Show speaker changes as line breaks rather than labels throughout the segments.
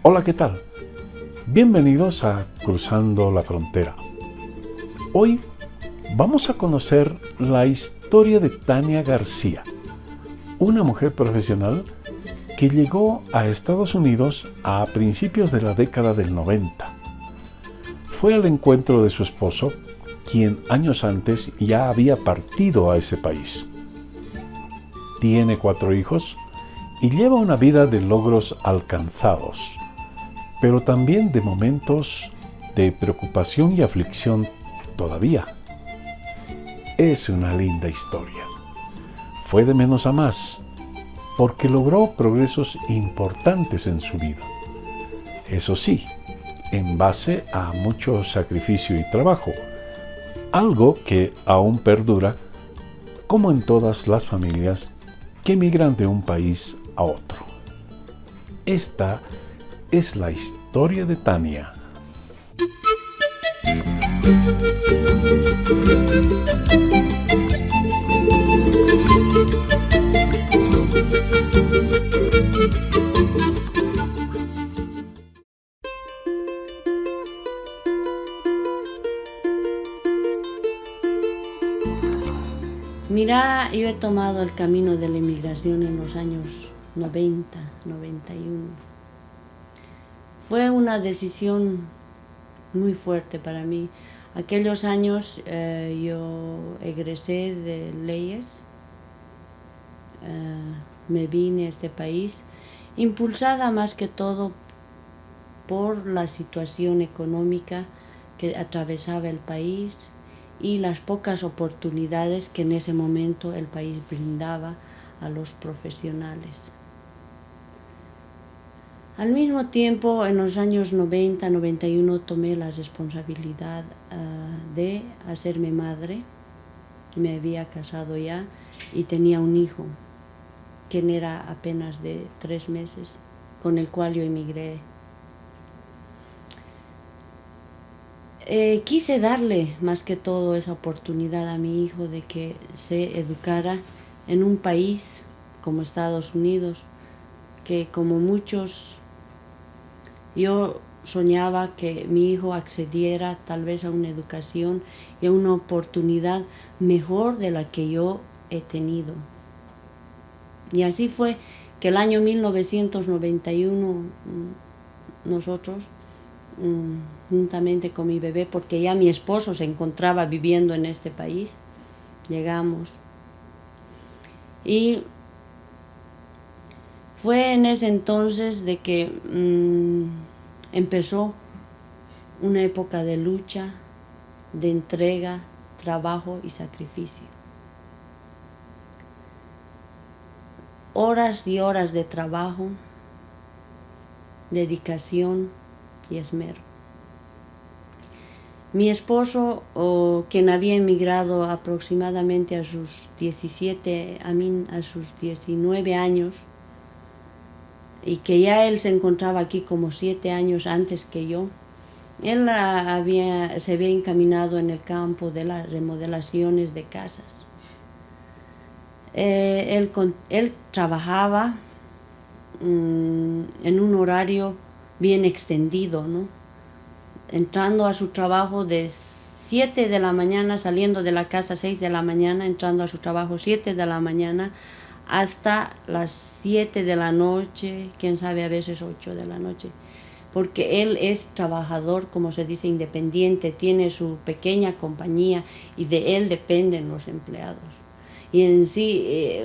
Hola, ¿qué tal? Bienvenidos a Cruzando la Frontera. Hoy vamos a conocer la historia de Tania García, una mujer profesional que llegó a Estados Unidos a principios de la década del 90. Fue al encuentro de su esposo, quien años antes ya había partido a ese país. Tiene 4 hijos y lleva una vida de logros alcanzados, pero también de momentos de preocupación y aflicción todavía. Es una linda historia. Fue de menos a más, porque logró progresos importantes en su vida. Eso sí, en base a mucho sacrificio y trabajo, algo que aún perdura, como en todas las familias que migran de un país a otro. Esta es la historia de Tania.
Mira, yo he tomado el camino de la inmigración en los años 90, 91. Fue una decisión muy fuerte para mí. Aquellos años yo egresé de leyes, me vine a este país, impulsada más que todo por la situación económica que atravesaba el país y las pocas oportunidades que en ese momento el país brindaba a los profesionales. Al mismo tiempo, en los años 90, 91, tomé la responsabilidad de hacerme madre. Me había casado ya y tenía un hijo, quien era apenas de 3 meses, con el cual yo emigré. Quise darle más que todo esa oportunidad a mi hijo de que se educara en un país como Estados Unidos, que como muchos, yo soñaba que mi hijo accediera tal vez a una educación y a una oportunidad mejor de la que yo he tenido. Y así fue que el año 1991 nosotros, juntamente con mi bebé, porque ya mi esposo se encontraba viviendo en este país, llegamos. Y fue en ese entonces de que empezó una época de lucha, de entrega, trabajo y sacrificio. Horas y horas de trabajo, dedicación y esmero. Mi esposo, quien había emigrado aproximadamente a sus 19 años, y que ya él se encontraba aquí como 7 años antes que yo, él se había encaminado en el campo de las remodelaciones de casas. Él trabajaba en un horario bien extendido, ¿no? Entrando a su trabajo de 7 de la mañana, saliendo de la casa 6 de la mañana, entrando a su trabajo 7 de la mañana, hasta las 7 de la noche, quién sabe, a veces 8 de la noche. Porque él es trabajador, como se dice, independiente, tiene su pequeña compañía y de él dependen los empleados. Y en sí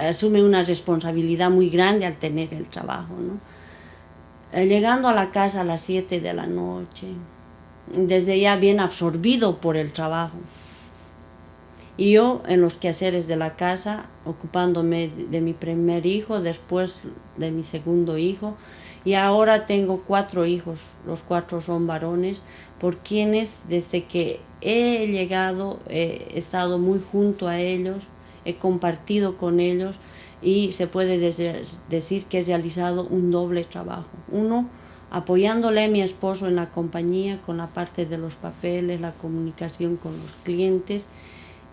asume una responsabilidad muy grande al tener el trabajo, ¿no? Llegando a la casa a las 7 de la noche, desde ya bien absorbido por el trabajo. Y yo en los quehaceres de la casa, ocupándome de mi primer hijo, después de mi segundo hijo, y ahora tengo 4 hijos, los 4 son varones, por quienes desde que he llegado he estado muy junto a ellos, he compartido con ellos y se puede decir que he realizado un doble trabajo. Uno, apoyándole a mi esposo en la compañía con la parte de los papeles, la comunicación con los clientes,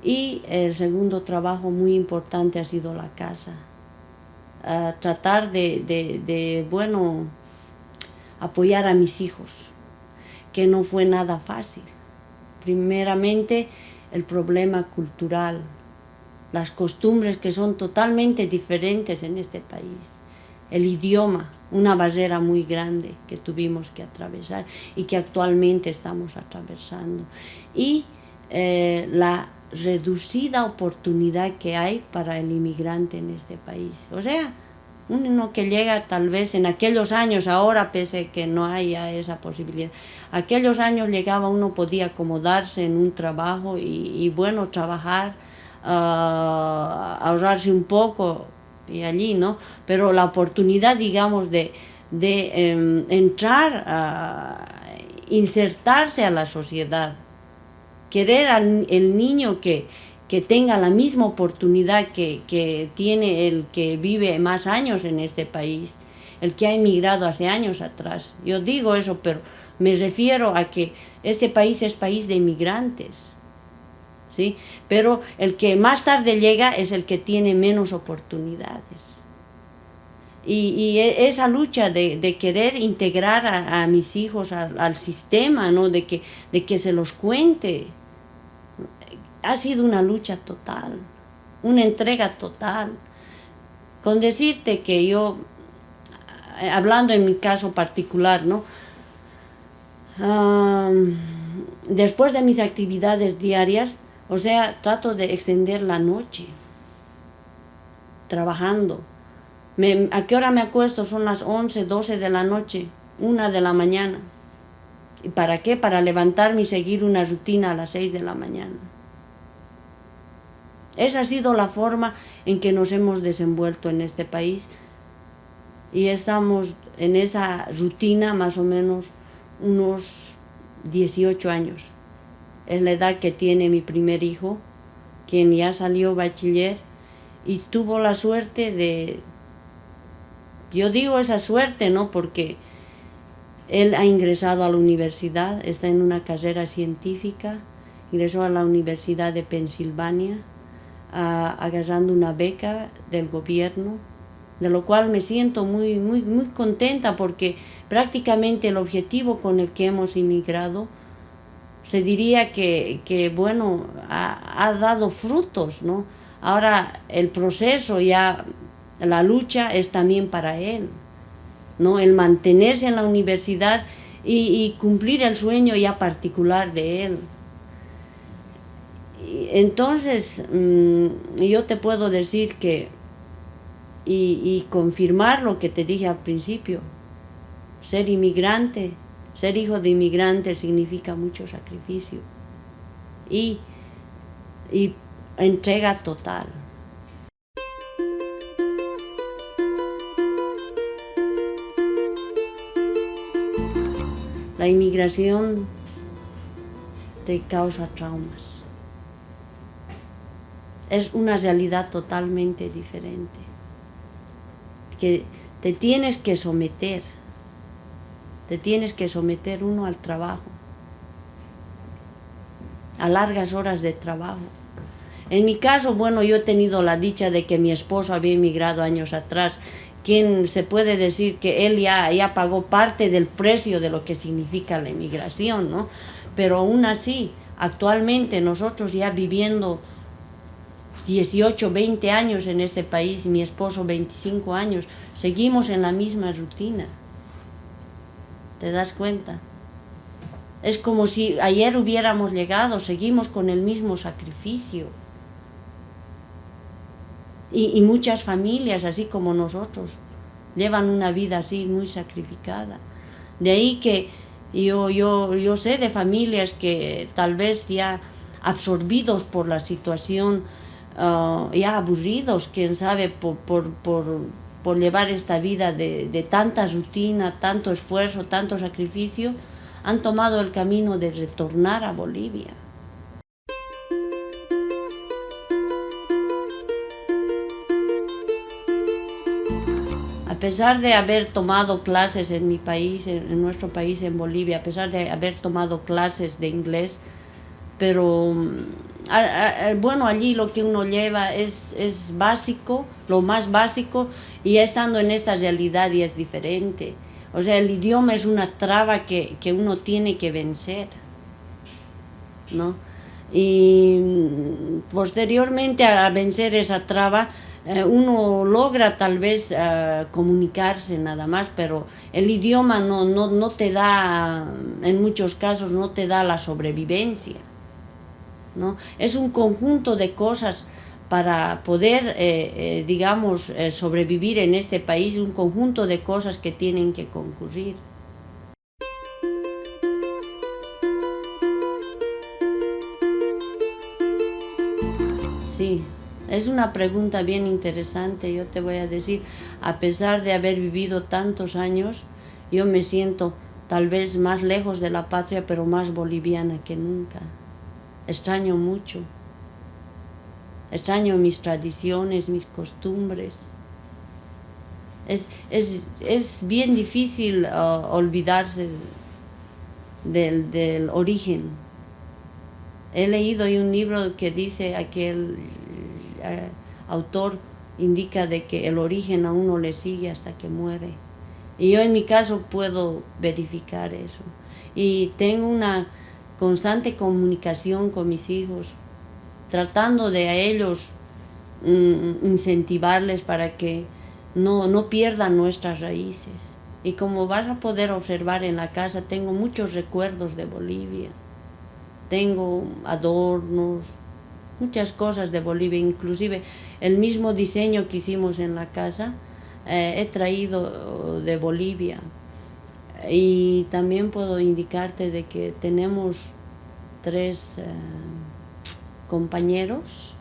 y el segundo trabajo muy importante ha sido la casa. Tratar de apoyar a mis hijos, que no fue nada fácil. Primeramente, el problema cultural, las costumbres que son totalmente diferentes en este país, el idioma, una barrera muy grande que tuvimos que atravesar y que actualmente estamos atravesando, y la reducida oportunidad que hay para el inmigrante en este país. O sea, uno que llega tal vez en aquellos años, ahora pese que no haya esa posibilidad, aquellos años llegaba, uno podía acomodarse en un trabajo y bueno, trabajar, ahorrarse un poco y allí, ¿no? Pero la oportunidad, digamos, de entrar, insertarse a la sociedad, querer el niño que tenga la misma oportunidad que tiene el que vive más años en este país, el que ha emigrado hace años atrás. Yo digo eso, pero me refiero a que este país es país de inmigrantes, ¿sí? Pero el que más tarde llega es el que tiene menos oportunidades. Y esa lucha de querer integrar a mis hijos al sistema, ¿no? de que se los cuente, ha sido una lucha total, una entrega total. Con decirte que yo, hablando en mi caso particular, ¿no? Después de mis actividades diarias, o sea, trato de extender la noche, trabajando. ¿A qué hora me acuesto? Son las 11, 12 de la noche, 1 de la mañana. ¿Y para qué? Para levantarme y seguir una rutina a las 6 de la mañana. Esa ha sido la forma en que nos hemos desenvuelto en este país y estamos en esa rutina más o menos unos 18 años. Es la edad que tiene mi primer hijo, quien ya salió bachiller y tuvo la suerte de... Yo digo esa suerte, ¿no? Porque él ha ingresado a la universidad, está en una carrera científica, ingresó a la Universidad de Pensilvania, agarrando una beca del gobierno, de lo cual me siento muy contenta porque prácticamente el objetivo con el que hemos inmigrado se diría que bueno, ha dado frutos, ¿no? Ahora el proceso ya, la lucha es también para él, ¿no? El mantenerse en la universidad y cumplir el sueño ya particular de él. Entonces, yo te puedo decir que, y confirmar lo que te dije al principio, ser inmigrante, ser hijo de inmigrante significa mucho sacrificio y entrega total. La inmigración te causa traumas. Es una realidad totalmente diferente, que te tienes que someter uno al trabajo, a largas horas de trabajo. En mi caso, bueno, yo he tenido la dicha de que mi esposo había emigrado años atrás, quien se puede decir que él ya pagó parte del precio de lo que significa la inmigración, ¿no? Pero aún así, actualmente nosotros ya viviendo 18, 20 años en este país, y mi esposo 25 años, seguimos en la misma rutina. ¿Te das cuenta? Es como si ayer hubiéramos llegado, seguimos con el mismo sacrificio. Y muchas familias, así como nosotros, llevan una vida así muy sacrificada. De ahí que yo sé de familias que tal vez ya absorbidos por la situación, ya aburridos, quién sabe, por llevar esta vida de tanta rutina, tanto esfuerzo, tanto sacrificio, han tomado el camino de retornar a Bolivia. A pesar de haber tomado clases en mi país, en nuestro país, en Bolivia, a pesar de haber tomado clases de inglés, pero bueno, allí lo que uno lleva es básico, lo más básico, y ya estando en esta realidad ya es diferente. O sea, el idioma es una traba que uno tiene que vencer, ¿no? Y posteriormente a vencer esa traba, uno logra tal vez comunicarse nada más, pero el idioma no te da, en muchos casos no te da la sobrevivencia, ¿no? Es un conjunto de cosas para poder, digamos, sobrevivir en este país, un conjunto de cosas que tienen que concurrir. Sí, es una pregunta bien interesante. Yo te voy a decir, a pesar de haber vivido tantos años, yo me siento tal vez más lejos de la patria, pero más boliviana que nunca. Extraño mucho. Extraño mis tradiciones, mis costumbres. Es bien difícil olvidarse del origen. He leído un libro que dice aquel autor indica de que el origen a uno le sigue hasta que muere. Y yo en mi caso puedo verificar eso. Y tengo una constante comunicación con mis hijos, tratando de a ellos incentivarles para que no pierdan nuestras raíces. Y como vas a poder observar en la casa, tengo muchos recuerdos de Bolivia. Tengo adornos, muchas cosas de Bolivia, inclusive el mismo diseño que hicimos en la casa, he traído de Bolivia. Y también puedo indicarte de que tenemos 3 compañeros,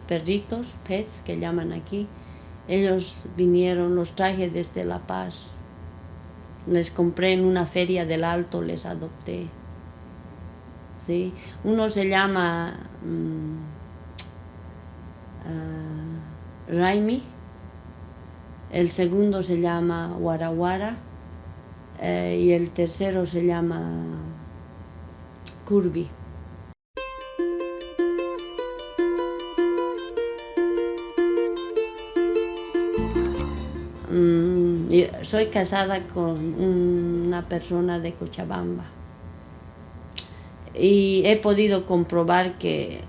perritos, pets que llaman aquí. Ellos vinieron, los traje desde La Paz, les compré en una feria del Alto, les adopté. ¿Sí? Uno se llama Raimi, el segundo se llama Guaraguara y el tercero se llama Curvi. Soy casada con una persona de Cochabamba y he podido comprobar que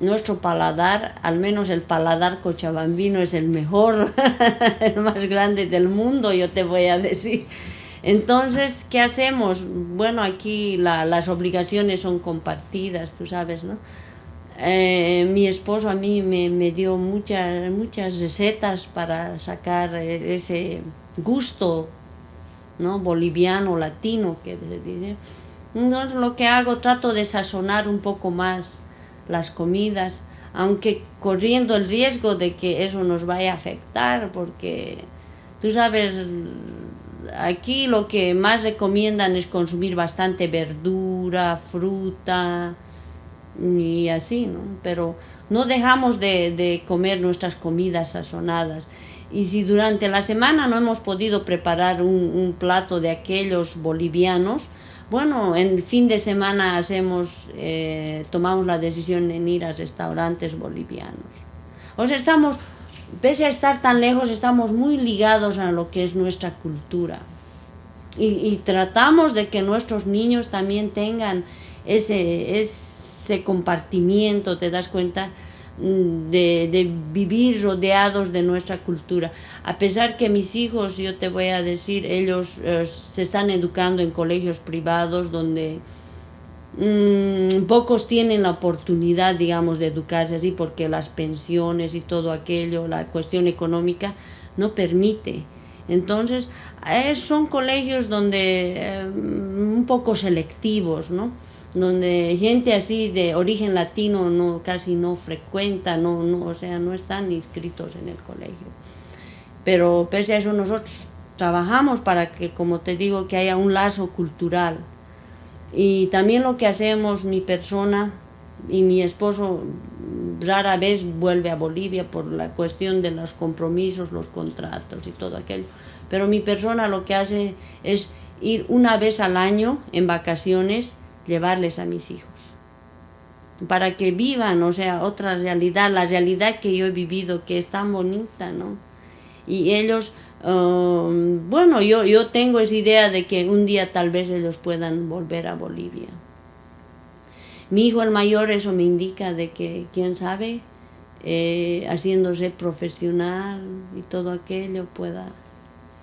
nuestro paladar, al menos el paladar cochabambino, es el mejor, el más grande del mundo, yo te voy a decir. Entonces, ¿qué hacemos? Bueno, aquí las obligaciones son compartidas, tú sabes, ¿no? Mi esposo a mí me dio muchas recetas para sacar ese gusto, ¿no? Boliviano, latino, que se dice. Entonces, lo que hago, trato de sazonar un poco más las comidas, aunque corriendo el riesgo de que eso nos vaya a afectar, porque tú sabes, aquí lo que más recomiendan es consumir bastante verdura, fruta y así, ¿no? Pero no dejamos de comer nuestras comidas sazonadas. Y si durante la semana no hemos podido preparar un plato de aquellos bolivianos, bueno, en fin de semana tomamos la decisión de ir a restaurantes bolivianos. O sea, pese a estar tan lejos, estamos muy ligados a lo que es nuestra cultura. Y tratamos de que nuestros niños también tengan ese compartimiento, ¿te das cuenta? De vivir rodeados de nuestra cultura. A pesar que mis hijos, yo te voy a decir, ellos se están educando en colegios privados donde pocos tienen la oportunidad, digamos, de educarse así, porque las pensiones y todo aquello, la cuestión económica no permite. Entonces, son colegios donde un poco selectivos, ¿no? Donde gente así de origen latino casi no frecuenta, o sea, no están inscritos en el colegio. Pero pese a eso nosotros trabajamos para que, como te digo, que haya un lazo cultural. Y también lo que hacemos, mi persona y mi esposo rara vez vuelve a Bolivia por la cuestión de los compromisos, los contratos y todo aquello. Pero mi persona lo que hace es ir una vez al año en vacaciones, llevarles a mis hijos para que vivan, o sea, otra realidad, la realidad que yo he vivido, que es tan bonita, ¿no? Y ellos Bueno, yo tengo esa idea de que un día tal vez ellos puedan volver a Bolivia. Mi hijo el mayor eso me indica de que, quién sabe, haciéndose profesional y todo aquello pueda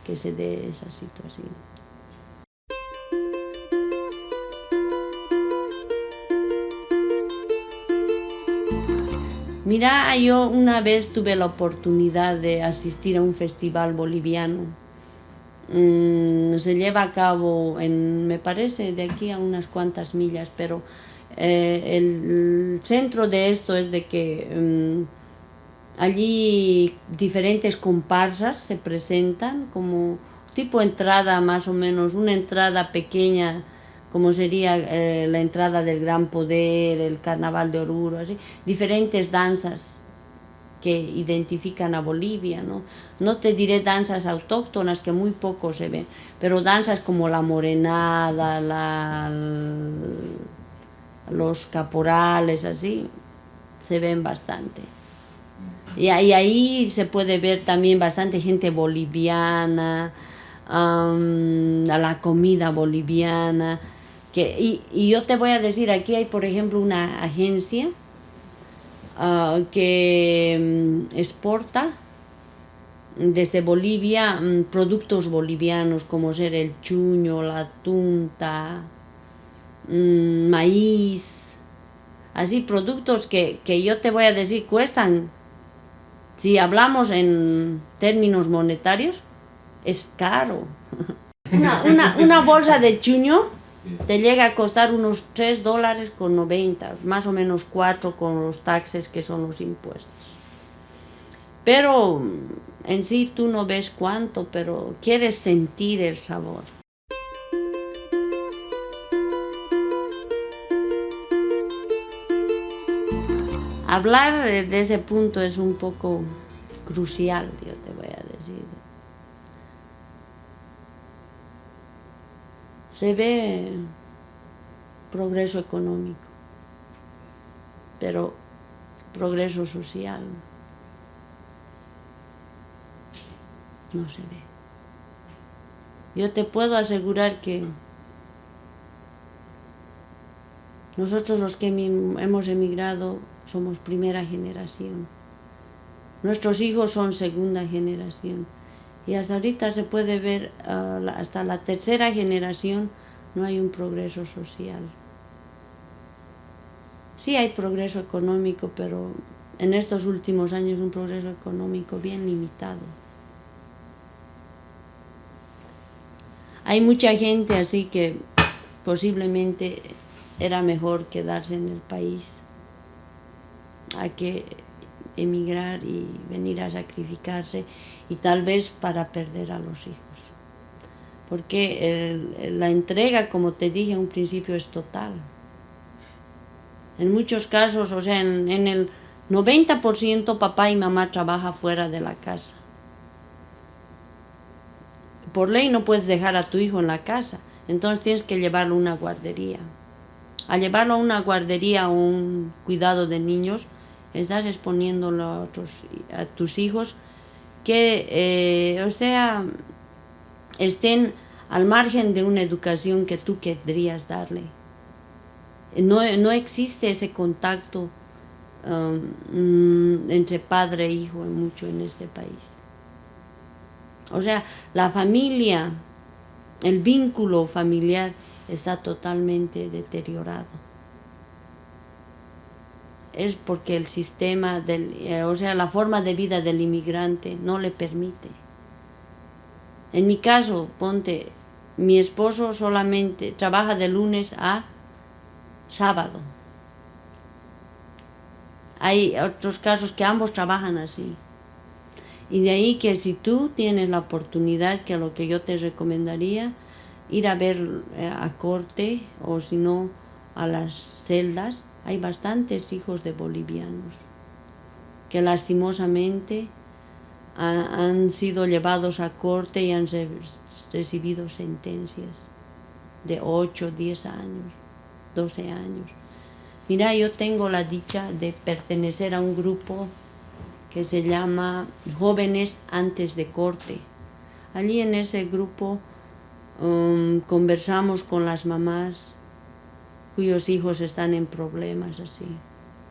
que se dé esa situación. Mira, yo una vez tuve la oportunidad de asistir a un festival boliviano. Se lleva a cabo me parece, de aquí a unas cuantas millas, pero el centro de esto es de que allí diferentes comparsas se presentan como tipo entrada más o menos, una entrada pequeña como sería la entrada del Gran Poder, el Carnaval de Oruro, así, diferentes danzas que identifican a Bolivia, ¿no? No te diré danzas autóctonas que muy poco se ven, pero danzas como la morenada, los caporales, así, se ven bastante. Y ahí se puede ver también bastante gente boliviana, a la comida boliviana. Y yo te voy a decir, aquí hay por ejemplo una agencia que exporta desde Bolivia productos bolivianos como ser el chuño, la tunta, maíz, así productos que yo te voy a decir cuestan, si hablamos en términos monetarios, es caro. Una bolsa de chuño te llega a costar unos $3.90, más o menos 4 con los taxes que son los impuestos. Pero en sí tú no ves cuánto, pero quieres sentir el sabor. Hablar de ese punto es un poco crucial, yo te voy a decir. Se ve progreso económico, pero progreso social no se ve. Yo te puedo asegurar que nosotros los que hemos emigrado somos primera generación. Nuestros hijos son segunda generación. Y hasta ahorita se puede ver, hasta la tercera generación no hay un progreso social. Sí hay progreso económico, pero en estos últimos años un progreso económico bien limitado. Hay mucha gente así que posiblemente era mejor quedarse en el país a que emigrar y venir a sacrificarse y tal vez para perder a los hijos. Porque la entrega, como te dije en un principio, es total. En muchos casos, o sea, en el 90% papá y mamá trabajan fuera de la casa. Por ley no puedes dejar a tu hijo en la casa, entonces tienes que llevarlo a una guardería. Al llevarlo a una guardería o un cuidado de niños, estás exponiéndolo a tus hijos que, o sea, estén al margen de una educación que tú querrías darle. No existe ese contacto entre padre e hijo mucho en este país. O sea, la familia, el vínculo familiar está totalmente deteriorado. Es porque el sistema, o sea, la forma de vida del inmigrante no le permite. En mi caso, ponte, mi esposo solamente trabaja de lunes a sábado. Hay otros casos que ambos trabajan así. Y de ahí que si tú tienes la oportunidad, que lo que yo te recomendaría, ir a ver a corte o si no a las celdas, hay bastantes hijos de bolivianos que lastimosamente han sido llevados a corte y han recibido sentencias de 8, 10 años, 12 años. Mira, yo tengo la dicha de pertenecer a un grupo que se llama Jóvenes Antes de Corte. Allí en ese grupo conversamos con las mamás cuyos hijos están en problemas así,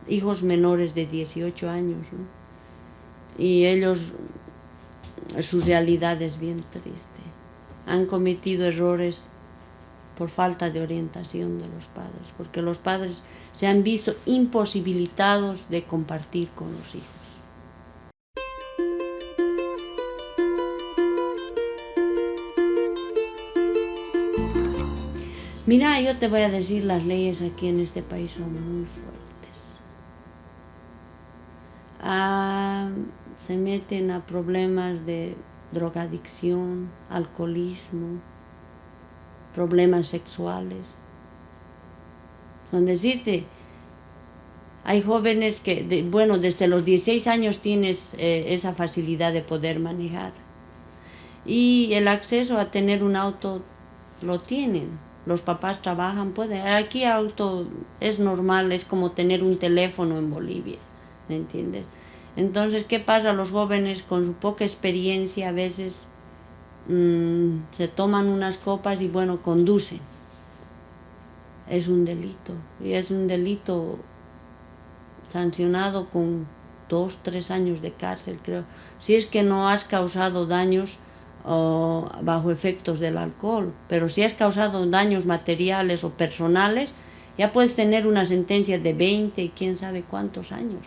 hijos menores de 18 años, ¿no? Y ellos, su realidad es bien triste. Han cometido errores por falta de orientación de los padres, porque los padres se han visto imposibilitados de compartir con los hijos. Mira, yo te voy a decir, las leyes aquí en este país son muy fuertes. Se meten a problemas de drogadicción, alcoholismo, problemas sexuales. Con decirte, hay jóvenes que, desde los 16 años tienes esa facilidad de poder manejar. Y el acceso a tener un auto lo tienen. Los papás trabajan, pueden. Aquí auto es normal, es como tener un teléfono en Bolivia, ¿me entiendes? Entonces, ¿qué pasa? Los jóvenes con su poca experiencia a veces se toman unas copas y conducen. Es un delito, y es un delito sancionado con 2, 3 años de cárcel, creo. Si es que no has causado daños bajo efectos del alcohol, pero si has causado daños materiales o personales, ya puedes tener una sentencia de 20 y quién sabe cuántos años.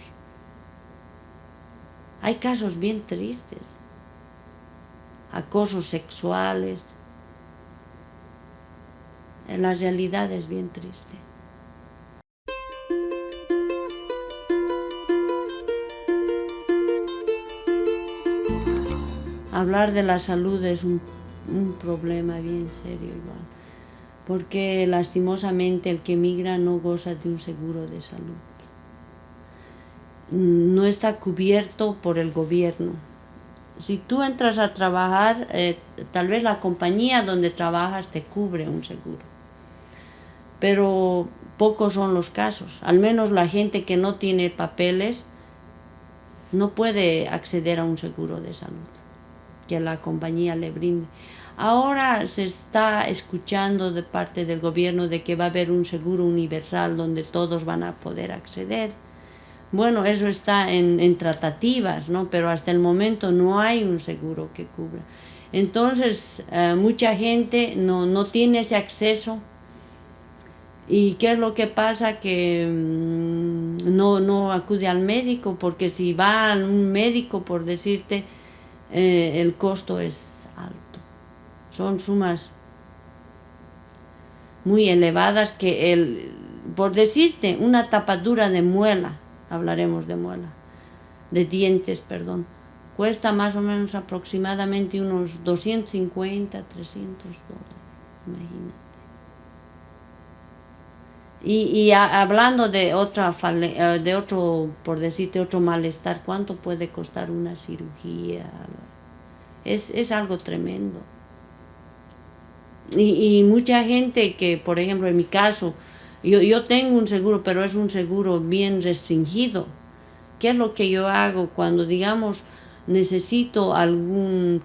Hay casos bien tristes, acosos sexuales. La realidad es bien triste. Hablar de la salud es un problema bien serio igual, porque lastimosamente el que migra no goza de un seguro de salud. No está cubierto por el gobierno. Si tú entras a trabajar, tal vez la compañía donde trabajas te cubre un seguro, pero pocos son los casos. Al menos la gente que no tiene papeles no puede acceder a un seguro de salud que la compañía le brinde. Ahora se está escuchando de parte del gobierno de que va a haber un seguro universal donde todos van a poder acceder. Bueno, eso está en tratativas, ¿no? Pero hasta el momento no hay un seguro que cubra. Entonces, mucha gente no tiene ese acceso. ¿Y qué es lo que pasa? Que no acude al médico, porque si va a un médico, por decirte, el costo es alto. Son sumas muy elevadas que, por decirte, una tapadura de muela, hablaremos de muela, de dientes, perdón, cuesta más o menos aproximadamente unos 250, 300 dólares, imagínate. Y hablando de otro, por decirte, otro malestar, ¿cuánto puede costar una cirugía? Es algo tremendo. Y mucha gente que, por ejemplo, en mi caso, yo tengo un seguro, pero es un seguro bien restringido. ¿Qué es lo que yo hago cuando, digamos, necesito algún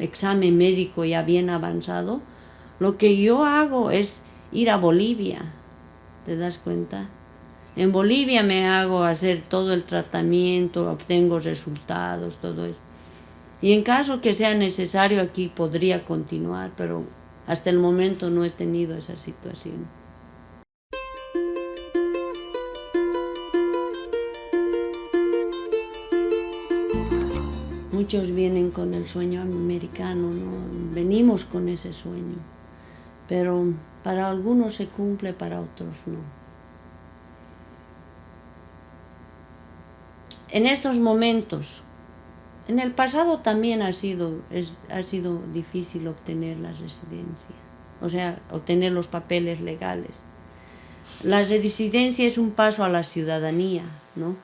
examen médico ya bien avanzado? Lo que yo hago es ir a Bolivia, ¿te das cuenta? En Bolivia me hago hacer todo el tratamiento, obtengo resultados, todo eso. Y en caso que sea necesario aquí podría continuar, pero hasta el momento no he tenido esa situación. Muchos vienen con el sueño americano, ¿no? Venimos con ese sueño, pero para algunos se cumple, para otros no. En estos momentos, en el pasado también ha sido difícil obtener la residencia, o sea, obtener los papeles legales. La residencia es un paso a la ciudadanía, ¿no?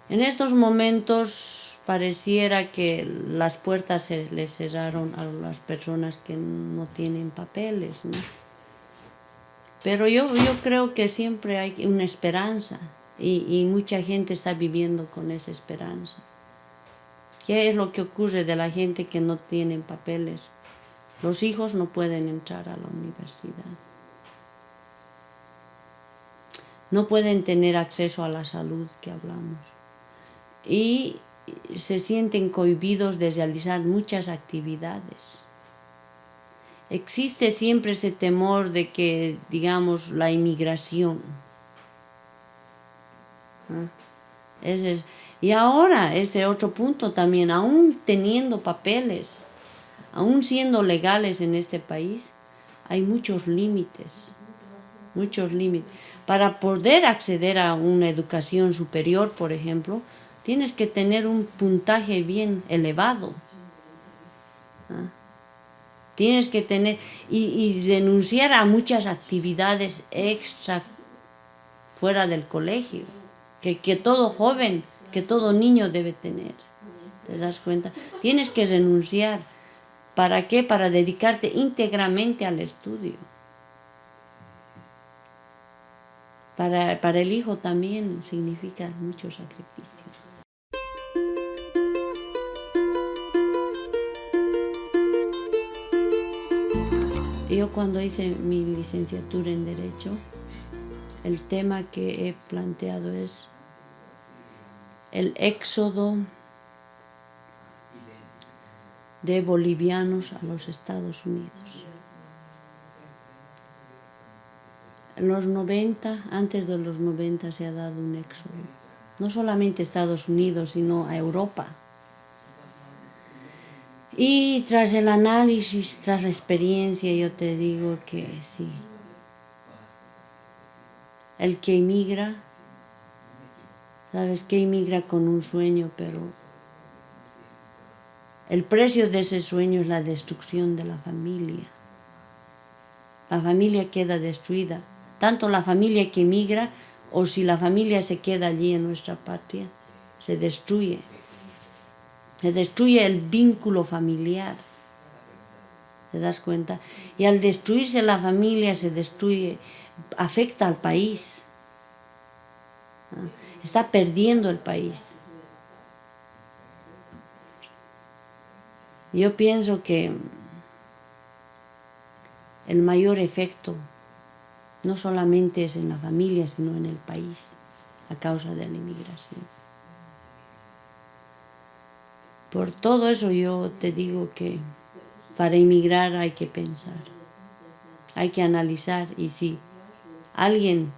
En estos momentos pareciera que las puertas se les cerraron a las personas que no tienen papeles, ¿no? Pero yo creo que siempre hay una esperanza y mucha gente está viviendo con esa esperanza. ¿Qué es lo que ocurre de la gente que no tienen papeles? Los hijos no pueden entrar a la universidad. No pueden tener acceso a la salud que hablamos. Y se sienten cohibidos de realizar muchas actividades. Existe siempre ese temor de que, digamos, la inmigración. Y ahora, ese otro punto también, aún teniendo papeles, aún siendo legales en este país, hay muchos límites. Para poder acceder a una educación superior, por ejemplo, tienes que tener un puntaje bien elevado. Tienes que tener y renunciar a muchas actividades extra fuera del colegio, que todo joven, que todo niño debe tener. ¿Te das cuenta? Tienes que renunciar. ¿Para qué? Para dedicarte íntegramente al estudio. Para el hijo también significa mucho sacrificio. Yo cuando hice mi licenciatura en Derecho, el tema que he planteado es el éxodo de bolivianos a los Estados Unidos. En los 90, antes de los 90 se ha dado un éxodo, no solamente a Estados Unidos, sino a Europa. Y tras el análisis, tras la experiencia, yo te digo que sí. El que emigra, sabes que emigra con un sueño, pero el precio de ese sueño es la destrucción de la familia. La familia queda destruida, tanto la familia que emigra o si la familia se queda allí en nuestra patria, se destruye. Se destruye el vínculo familiar. ¿Te das cuenta? Y al destruirse la familia se destruye, afecta al país. Está perdiendo el país. Yo pienso que el mayor efecto no solamente es en la familia, sino en el país, a causa de la inmigración. Por todo eso yo te digo que para inmigrar hay que pensar, hay que analizar, y si alguien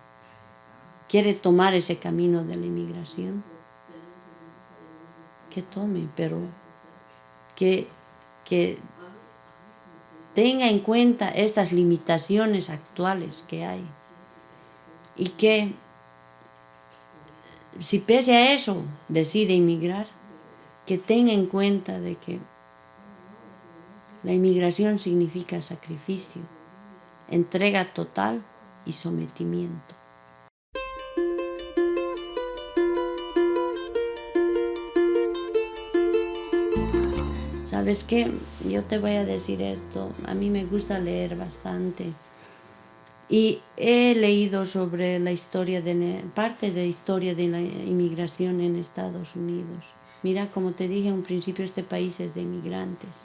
quiere tomar ese camino de la inmigración, que tome, pero que tenga en cuenta estas limitaciones actuales que hay, y que si pese a eso decide inmigrar, que tenga en cuenta de que la inmigración significa sacrificio, entrega total y sometimiento. ¿Sabes qué? Yo te voy a decir esto, a mí me gusta leer bastante y he leído sobre la historia parte de la historia de la inmigración en Estados Unidos. Mira, como te dije en un principio, este país es de inmigrantes.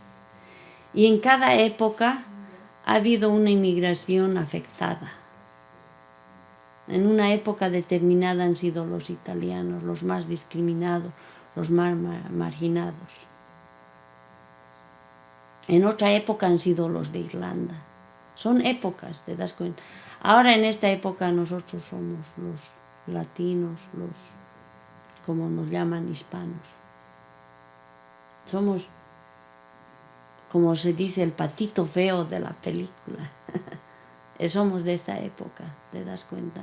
Y en cada época ha habido una inmigración afectada. En una época determinada han sido los italianos los más discriminados, los más marginados. En otra época han sido los de Irlanda. Son épocas, ¿te das cuenta? Ahora en esta época nosotros somos los latinos, los, como nos llaman, hispanos. Somos, como se dice, el patito feo de la película. Somos de esta época, ¿te das cuenta?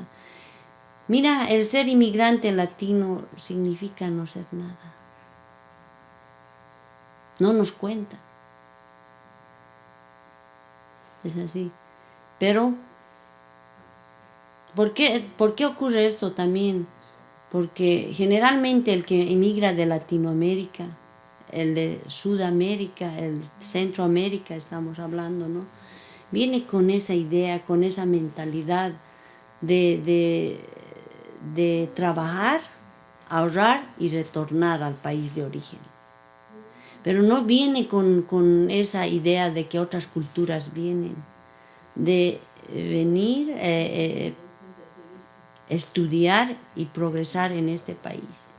Mira, el ser inmigrante latino significa no ser nada. No nos cuentan. Es así. Pero, ¿por qué ocurre esto también? Porque generalmente el que emigra de Latinoamérica, el de Sudamérica, el Centroamérica estamos hablando, ¿no? Viene con esa idea, con esa mentalidad de trabajar, ahorrar y retornar al país de origen. pero no viene con esa idea de que otras culturas vienen, de venir, estudiar y progresar en este país.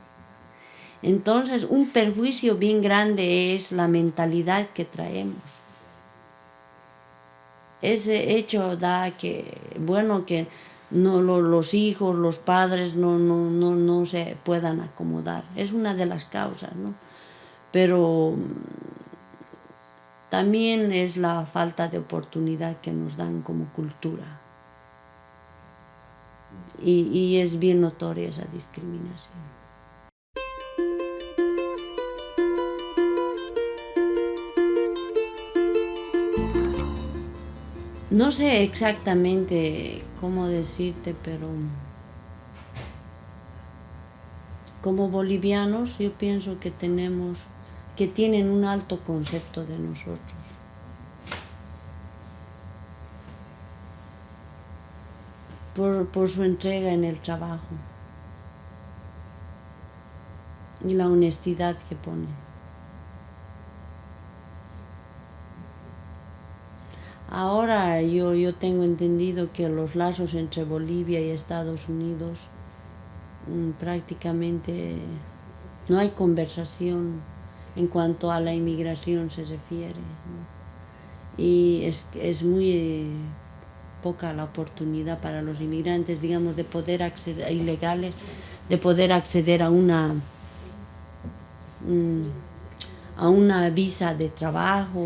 Entonces, un perjuicio bien grande es la mentalidad que traemos. Ese hecho da que, bueno, que no, los hijos, los padres no se puedan acomodar. Es una de las causas, ¿no? Pero también es la falta de oportunidad que nos dan como cultura. Y es bien notoria esa discriminación. No sé exactamente cómo decirte, pero como bolivianos yo pienso que tienen un alto concepto de nosotros. Por su entrega en el trabajo y la honestidad que ponen. Ahora yo tengo entendido que los lazos entre Bolivia y Estados Unidos prácticamente no hay conversación en cuanto a la inmigración se refiere, ¿no? Y es muy poca la oportunidad para los inmigrantes, digamos, de poder acceder, ilegales, de poder acceder a una visa de trabajo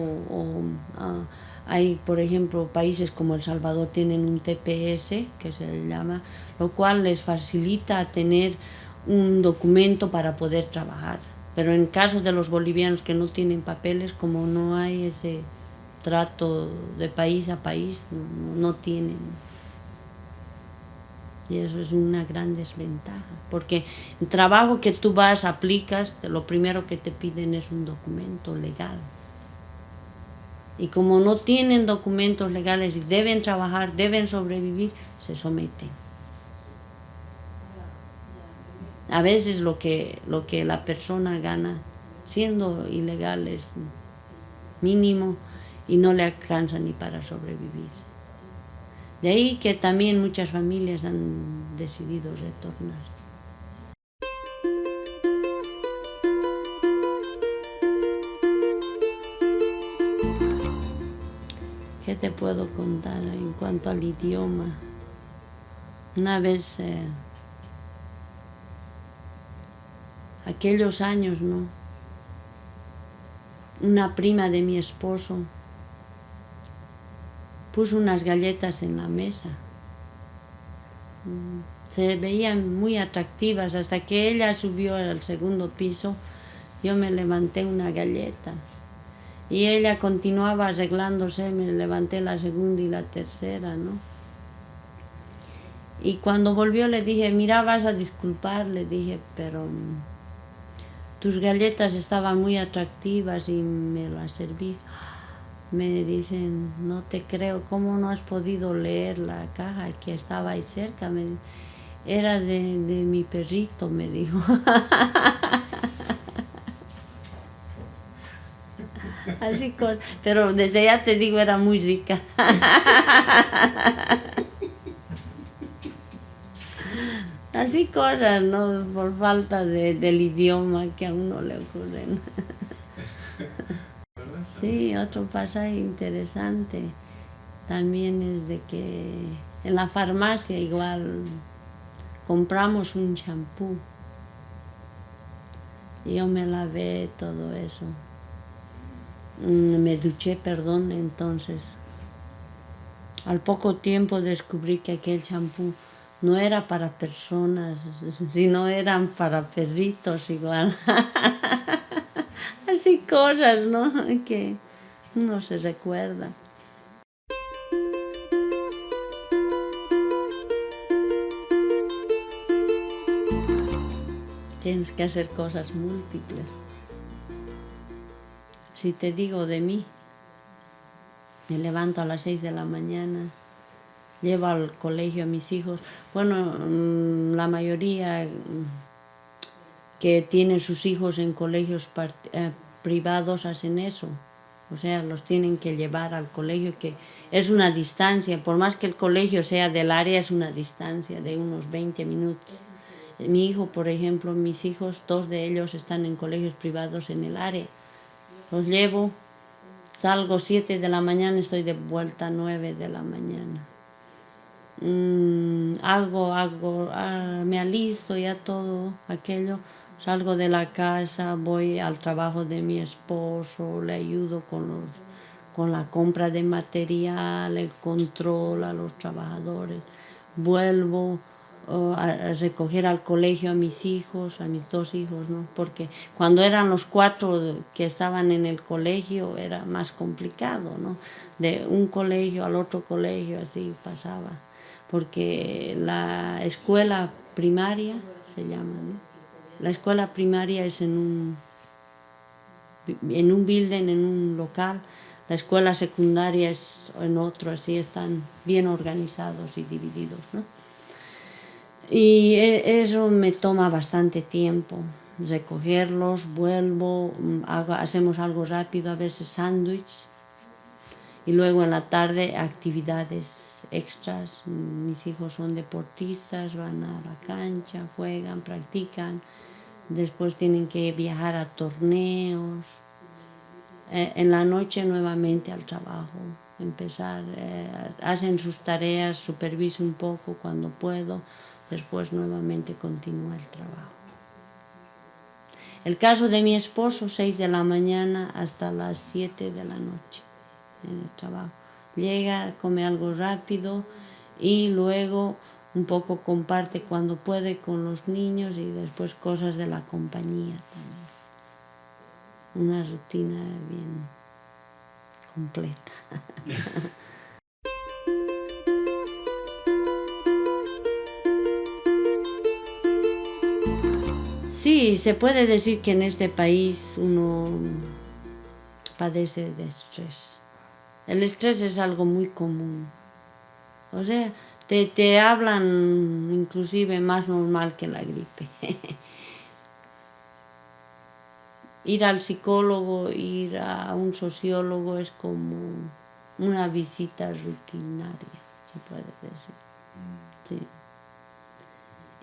hay, por ejemplo, países como El Salvador tienen un TPS, que se llama, lo cual les facilita tener un documento para poder trabajar. Pero en caso de los bolivianos que no tienen papeles, como no hay ese trato de país a país, no tienen. Y eso es una gran desventaja, porque el trabajo que tú vas, aplicas, lo primero que te piden es un documento legal. Y como no tienen documentos legales y deben trabajar, deben sobrevivir, se someten. A veces lo que la persona gana siendo ilegal es mínimo y no le alcanza ni para sobrevivir. De ahí que también muchas familias han decidido retornar. ¿Qué te puedo contar en cuanto al idioma? Una vez, aquellos años, ¿no? Una prima de mi esposo puso unas galletas en la mesa. Se veían muy atractivas. Hasta que ella subió al segundo piso, yo me levanté una galleta. Y ella continuaba arreglándose, me levanté la segunda y la tercera, ¿no? Y cuando volvió le dije, mira, vas a disculpar, le dije, pero tus galletas estaban muy atractivas y me las serví. Me dicen, no te creo, ¿cómo no has podido leer la caja que estaba ahí cerca? Era de mi perrito, me dijo. Así pero desde ya te digo, era muy rica. Así cosas, ¿no? Por falta del idioma que a uno le ocurren. Sí, otro pasaje interesante también es de que en la farmacia igual compramos un champú. Y yo me lavé todo eso. Me duché, perdón, entonces. Al poco tiempo descubrí que aquel champú no era para personas, sino eran para perritos igual. Así cosas, ¿no? Que uno se recuerda. Tienes que hacer cosas múltiples. Si te digo de mí, me levanto a las 6 de la mañana, llevo al colegio a mis hijos. Bueno, la mayoría que tienen sus hijos en colegios privados hacen eso. O sea, los tienen que llevar al colegio, que es una distancia, por más que el colegio sea del área, es una distancia de unos 20 minutos. Mi hijo, por ejemplo, mis hijos, 2 de ellos están en colegios privados en el área. Los llevo, salgo 7 de la mañana, estoy de vuelta 9 de la mañana. Me alisto ya todo aquello, salgo de la casa, voy al trabajo de mi esposo, le ayudo con la compra de material, el control a los trabajadores, vuelvo a recoger al colegio a mis 2 hijos, ¿no? Porque cuando eran los 4 que estaban en el colegio era más complicado, ¿no? De un colegio al otro colegio así pasaba, porque la escuela primaria se llama, ¿no? La escuela primaria es en un building, en un local. La escuela secundaria es en otro, así están bien organizados y divididos, ¿no? Y eso me toma bastante tiempo, recogerlos, vuelvo, hacemos algo rápido, a veces sándwich, y luego en la tarde actividades extras. Mis hijos son deportistas, van a la cancha, juegan, practican, después tienen que viajar a torneos. En la noche nuevamente al trabajo, empezar, hacen sus tareas, superviso un poco cuando puedo, después nuevamente continúa el trabajo. El caso de mi esposo, 6 de la mañana hasta las 7 de la noche en el trabajo. Llega, come algo rápido y luego un poco comparte cuando puede con los niños y después cosas de la compañía también. Una rutina bien completa. Sí, se puede decir que en este país uno padece de estrés. El estrés es algo muy común. O sea, te hablan inclusive más normal que la gripe. Ir al psicólogo, ir a un sociólogo es como una visita rutinaria, se puede decir. Sí.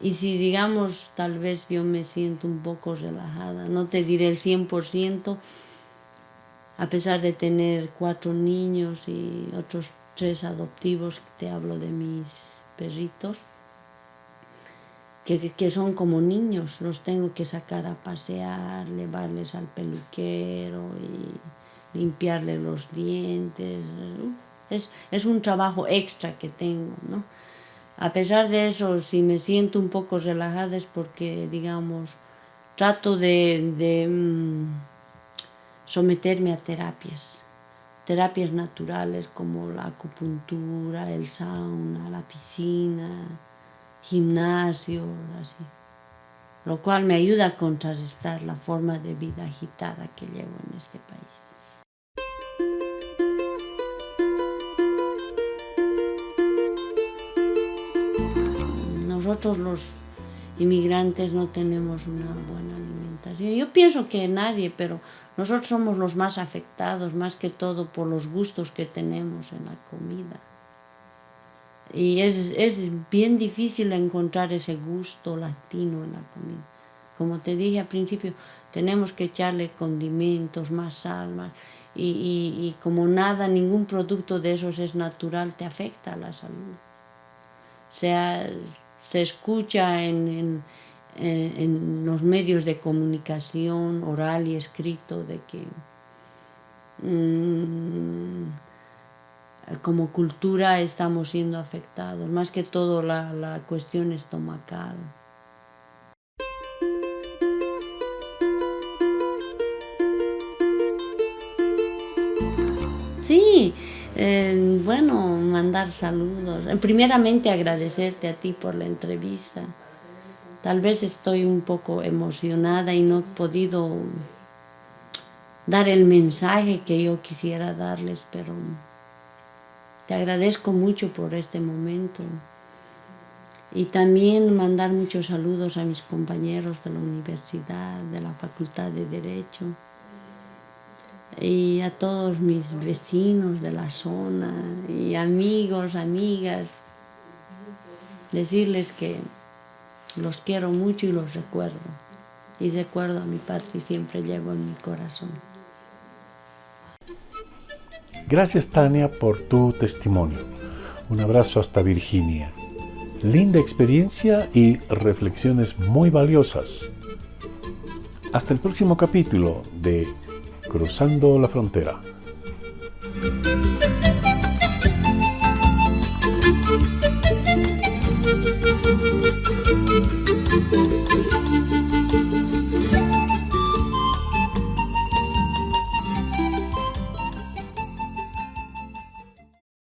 Y si digamos, tal vez yo me siento un poco relajada, no te diré el 100%, a pesar de tener 4 niños y otros 3 adoptivos, te hablo de mis perritos, que son como niños, los tengo que sacar a pasear, llevarles al peluquero y limpiarles los dientes. Es un trabajo extra que tengo, ¿no? A pesar de eso, si me siento un poco relajada es porque, digamos, trato de someterme a terapias naturales como la acupuntura, el sauna, la piscina, gimnasio, así. Lo cual me ayuda a contrarrestar la forma de vida agitada que llevo en este país. Nosotros los inmigrantes no tenemos una buena alimentación. Yo pienso que nadie, pero nosotros somos los más afectados, más que todo por los gustos que tenemos en la comida. Y es bien difícil encontrar ese gusto latino en la comida. Como te dije al principio, tenemos que echarle condimentos, más sal, y como nada, ningún producto de esos es natural, te afecta a la salud. O sea, se escucha en los medios de comunicación oral y escrito de que como cultura estamos siendo afectados, más que todo la cuestión estomacal. Sí, bueno, mandar saludos. Primeramente agradecerte a ti por la entrevista. Tal vez estoy un poco emocionada y no he podido dar el mensaje que yo quisiera darles, pero te agradezco mucho por este momento. Y también mandar muchos saludos a mis compañeros de la universidad, de la Facultad de Derecho. y a todos mis vecinos de la zona y amigos, amigas, decirles que los quiero mucho y los recuerdo. Y recuerdo a mi patria y siempre llevo en mi corazón.
Gracias, Tania, por tu testimonio. Un abrazo hasta Virginia. Linda experiencia y reflexiones muy valiosas. Hasta el próximo capítulo de Cruzando la Frontera.